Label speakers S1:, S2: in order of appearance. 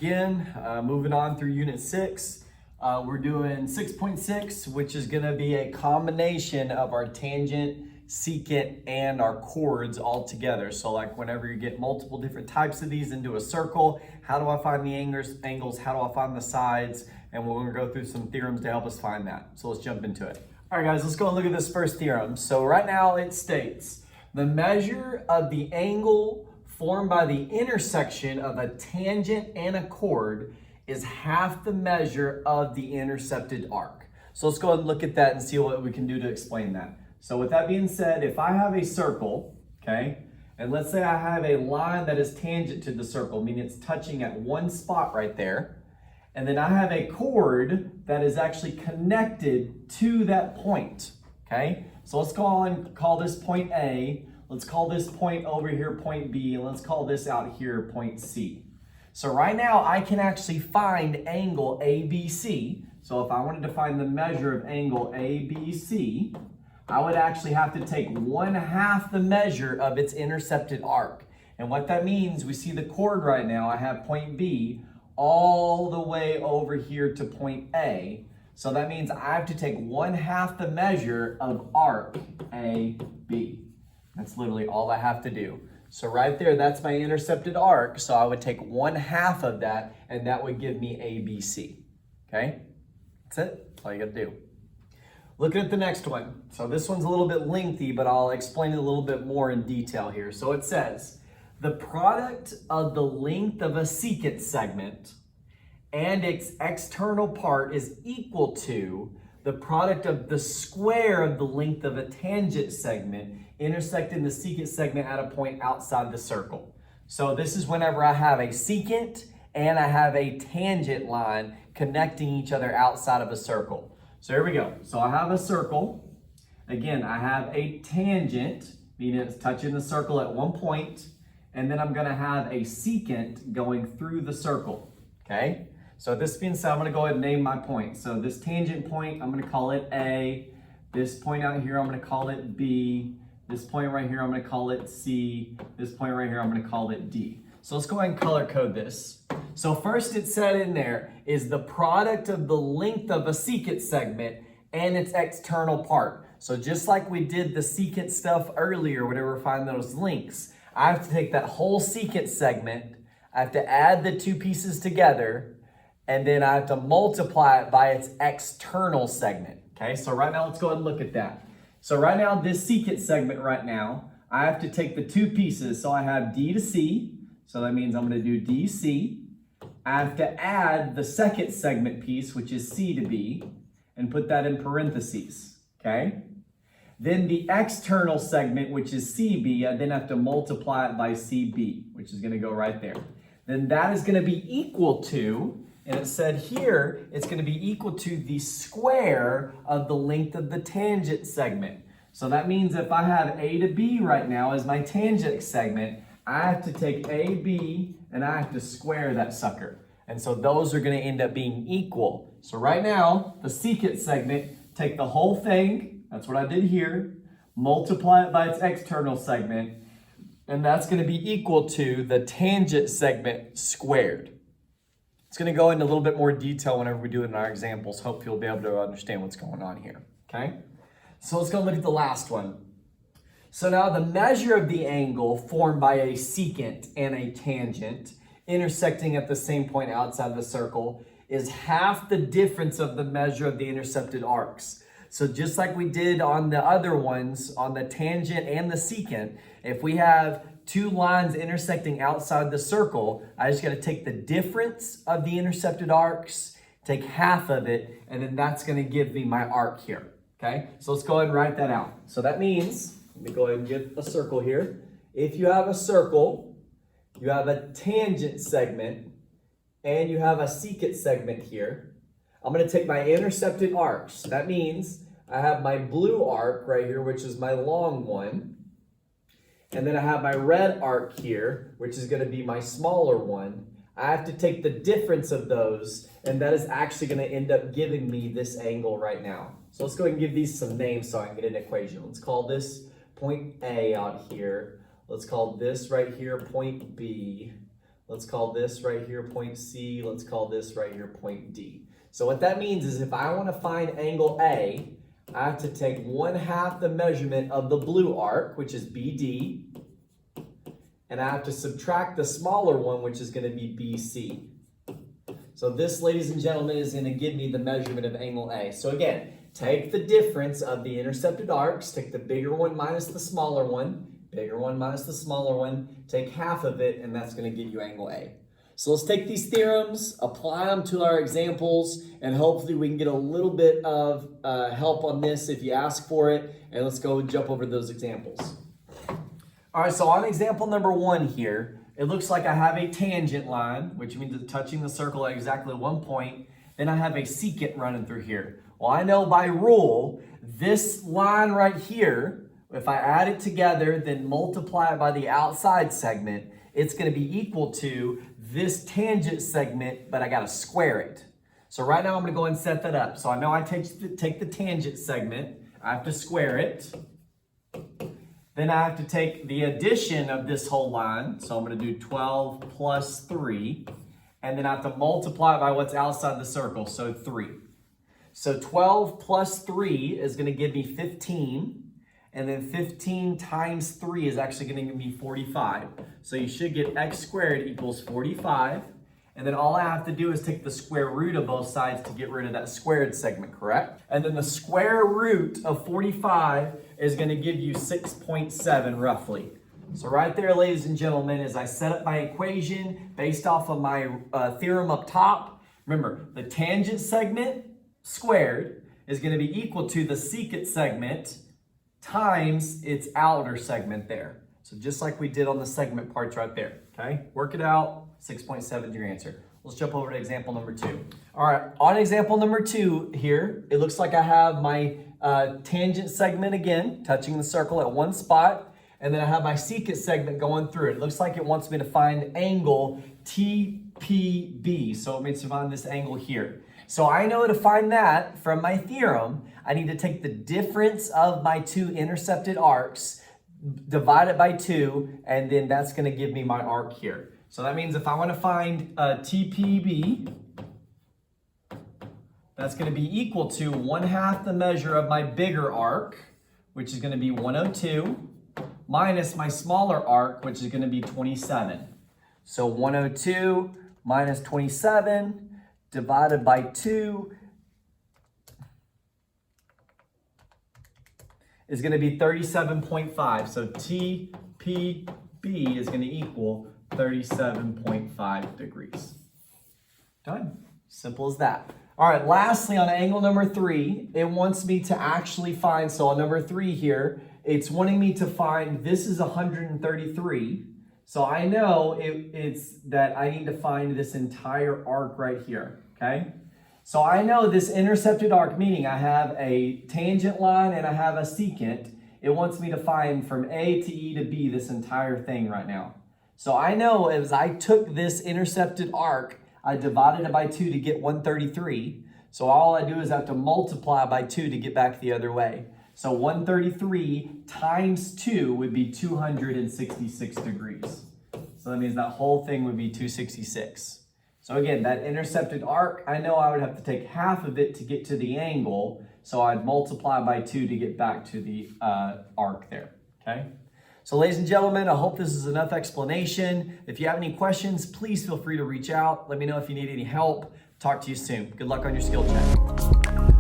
S1: again, moving on through Unit 6. We're doing 6.6, which is going to be a combination of our tangent, secant, and our chords all together. So like whenever you get multiple different types of these into a circle, how do I find the angles? How do I find the sides? And we're going to go through some theorems to help us find that. So let's jump into it. All right, guys, let's go and look at this first theorem. So right now it states the measure of the angle formed by the intersection of a tangent and a chord is half the measure of the intercepted arc. So let's go ahead and look at that and see what we can do to explain that. So with that being said, if I have a circle, okay, and let's say I have a line that is tangent to the circle, meaning it's touching at one spot right there, and then I have a chord that is actually connected to that point, okay? So let's go on and call this point A. Let's call this point over here point B, and let's call this out here point C. So right now I can actually find angle ABC. So if I wanted to find the measure of angle ABC, I would actually have to take 1/2 the measure of its intercepted arc. And what that means, we see the chord right now, I have point B all the way over here to point A. So that means I have to take 1/2 the measure of arc AB. That's literally all I have to do. So right there, that's my intercepted arc. So I would take 1/2 of that, and that would give me ABC. Okay? That's it. That's all you got to do. Looking at the next one. So this one's a little bit lengthy, but I'll explain it a little bit more in detail here. So it says, the product of the length of a secant segment and its external part is equal to the product of the square of the length of a tangent segment intersecting the secant segment at a point outside the circle. So this is whenever I have a secant and I have a tangent line connecting each other outside of a circle. So here we go. So I have a circle. Again, I have a tangent, meaning it's touching the circle at one point, and then I'm going to have a secant going through the circle. Okay? So this being said, I'm going to go ahead and name my point. So this tangent point, I'm going to call it A. This point out here, I'm going to call it B. This point right here, I'm going to call it C. This point right here, I'm going to call it D. So let's go ahead and color code this. So first it said in there is the product of the length of a secant segment and its external part. So just like we did the secant stuff earlier, whenever we find those lengths, I have to take that whole secant segment, I have to add the two pieces together, and then I have to multiply it by its external segment. Okay, so right now let's go ahead and look at that. So right now, this secant segment right now, I have to take the two pieces. So I have D to C, so that means I'm going to do DC. I have to add the second segment piece, which is C to B, and put that in parentheses, okay? Then the external segment, which is CB, I then have to multiply it by CB, which is going to go right there. Then that is going to be equal to, and it said here, it's going to be equal to the square of the length of the tangent segment. So that means if I have A to B right now as my tangent segment, I have to take AB and I have to square that sucker. And so those are going to end up being equal. So right now, the secant segment, take the whole thing, that's what I did here, multiply it by its external segment, and that's going to be equal to the tangent segment squared. It's going to go into a little bit more detail whenever we do it in our examples. Hope you'll be able to understand what's going on here, okay? So let's go look at the last one. So now the measure of the angle formed by a secant and a tangent intersecting at the same point outside the circle is half the difference of the measure of the intercepted arcs. So just like we did on the other ones, on the tangent and the secant, if we have two lines intersecting outside the circle, I just got to take the difference of the intercepted arcs, take half of it, and then that's going to give me my arc here. Okay, so let's go ahead and write that out. So that means, let me go ahead and get a circle here. If you have a circle, you have a tangent segment, and you have a secant segment here, I'm going to take my intercepted arcs. That means I have my blue arc right here, which is my long one. And then I have my red arc here, which is going to be my smaller one. I have to take the difference of those, and that is actually going to end up giving me this angle right now. So let's go ahead and give these some names so I can get an equation. Let's call this point A out here. Let's call this right here point B. Let's call this right here point C. Let's call this right here point D. So what that means is if I want to find angle A, I have to take 1/2 the measurement of the blue arc, which is BD, and I have to subtract the smaller one, which is going to be BC. So this, ladies and gentlemen, is going to give me the measurement of angle A. So again, take the difference of the intercepted arcs, take the bigger one minus the smaller one, bigger one minus the smaller one, take half of it, and that's going to give you angle A. So let's take these theorems, apply them to our examples, and hopefully we can get a little bit of help on this if you ask for it. And let's go jump over those examples. All right, so on example number 1 here, it looks like I have a tangent line, which means it's touching the circle at exactly one point. Then I have a secant running through here. Well, I know by rule, this line right here, if I add it together, then multiply it by the outside segment, it's going to be equal to this tangent segment, but I got to square it. So right now I'm going to go and set that up. So I know I take the tangent segment, I have to square it. Then I have to take the addition of this whole line. So I'm going to do 12 plus 3. And then I have to multiply it by what's outside the circle, so 3. So 12 plus 3 is going to give me 15. And then 15 times 3 is actually going to give me 45. So you should get x squared equals 45. And then all I have to do is take the square root of both sides to get rid of that squared segment, correct? And then the square root of 45 is going to give you 6.7 roughly. So right there, ladies and gentlemen, as I set up my equation based off of my theorem up top, remember, the tangent segment squared is going to be equal to the secant segment times its outer segment there. So just like we did on the segment parts right there, okay? Work it out, 6.7 is your answer. Let's jump over to example number 2. All right, on example number 2 here, it looks like I have my tangent segment again, touching the circle at one spot, and then I have my secant segment going through it. It looks like it wants me to find angle TPB, so it means to find this angle here. So I know to find that from my theorem, I need to take the difference of my two intercepted arcs, divide it by 2, and then that's going to give me my arc here. So that means if I want to find TPB, that's going to be equal to 1/2 the measure of my bigger arc, which is going to be 102, minus my smaller arc, which is going to be 27. So 102 minus 27 divided by 2 is going to be 37.5. So TPB is going to equal 37.5 degrees. Done. Simple as that. All right, lastly, on angle number 3, it wants me to actually find, so on number 3 here, it's wanting me to find, this is 133. So I know it's that I need to find this entire arc right here, okay? So I know this intercepted arc, meaning I have a tangent line and I have a secant. It wants me to find from A to E to B this entire thing right now. So I know as I took this intercepted arc, I divided it by 2 to get 133. So all I do is I have to multiply by 2 to get back the other way. So 133 times 2 would be 266 degrees. So that means that whole thing would be 266. So again, that intercepted arc, I know I would have to take half of it to get to the angle. So I'd multiply by 2 to get back to the arc there, okay? So ladies and gentlemen, I hope this is enough explanation. If you have any questions, please feel free to reach out. Let me know if you need any help. Talk to you soon. Good luck on your skill check.